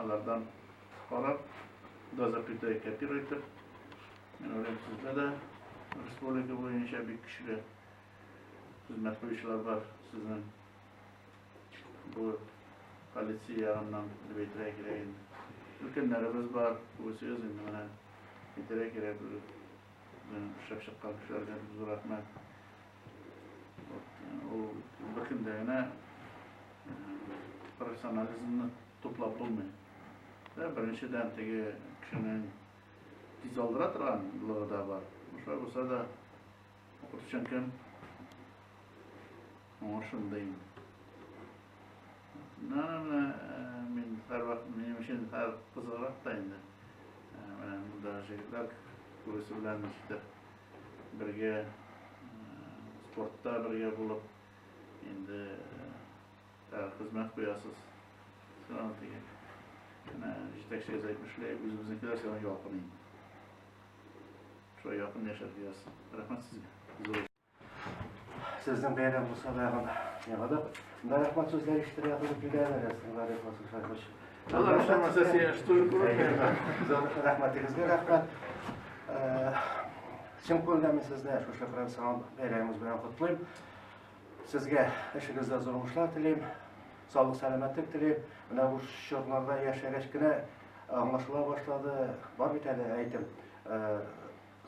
alardan qarab dozapitaya kapir etib, men o'ylayman sizda da respublika bo'yicha bir kuchli xizmat qiluvchilar bor. Sizning bu politsiya yag'idan deb aytira kerak. Ulkanlarimiz bor, bu so'z endi mana aytira kerak. Ushlab chiqqan kishilarga zo'r rahmat. U bir kundagina professionalizmni to'plab bo'lmaydi. Birinchidan tegi kishining tiz oldira turganligida bor. O'sha bo'lsa-da o'qituvchan kim? Ona shunday. Men har vaqt mening uchun har qiziqroqda endi. Mana bunda yigitlar kursi bilan işte birga sportda birga bo'lib endi xizmat qo'yasiz. Sanoatiga. Mana yetakchiga aytmishlar, o'zimiznikilar sen yoqin. Shu yoqin yashab yurasiz. Rahmat sizga. Sizden bayram bu sabahın yanada rahmat sözleri işleri yapılıp giderler aslında. Allah rahmet eylesin. Çok Rahmetinizge rahmet. Şimdi konuda sizler şu şekilde sana bayramımız bilen kutlayayım. Sizge işinizde zormuşlar dileyim. Sağlık, selametlik dileyim. Buna bu şartlarda yaşayışkine anlaşıla başladı. Var bir tane eğitim.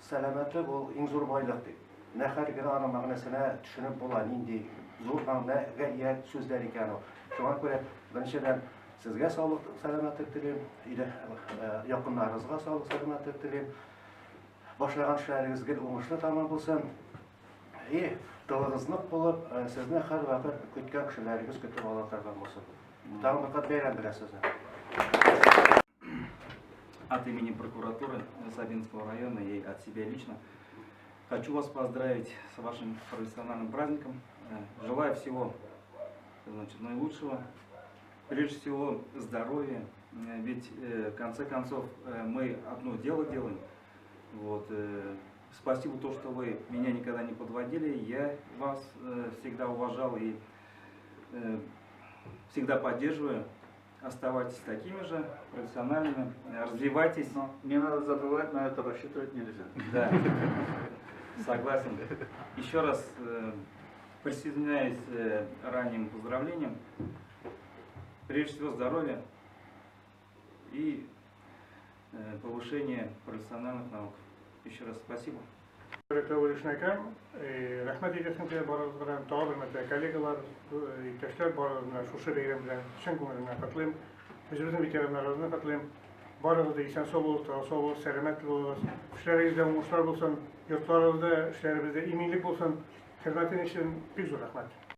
Selametlik o en zor baylıktı. Ne her gün ana mağnesine düşünüp bulan indi zordan ne gayet sözler iken o. Şu an böyle birinçiden sizge sağlık, selametlik dileyim. Yakınlarınızga sağlık, selametlik dileyim. Başlayan işlerinizge uğuşlu tamam bulsun. İyi, dağınızlık bulup sizden her vakit kütken kişileriniz kütüp alanlardan bulsun. Tamam fakat bayram bilen sizden. От имени прокуратуры Сабинского района и от себя лично хочу вас поздравить с вашим профессиональным праздником. Желаю всего, значит, наилучшего. Прежде всего здоровья. Ведь в конце концов мы одно дело делаем. Вот. Спасибо то, что вы меня никогда не подводили. Я вас всегда уважал и всегда поддерживаю. Оставайтесь такими же профессиональными, развивайтесь. Но не надо забывать, на это рассчитывать нельзя. Да, согласен. Еще раз присоединяюсь к ранним поздравлениям. Прежде всего здоровья и повышения профессиональных наук. Еще раз спасибо. Rahmet eylesin ki barazlarım, dağılırmada kollegalar, arkadaşlar barazlarına şuşu reylemden, şen konularına katılayım. Bizimizin bitirenlerine katılayım. Barazlarda isen sol olur, selametli olur. İşlerinizde umuşlar olsun, yurtlarınızda, işlerimizde iyilik olsun. Hizmetin için bir zor rahmet.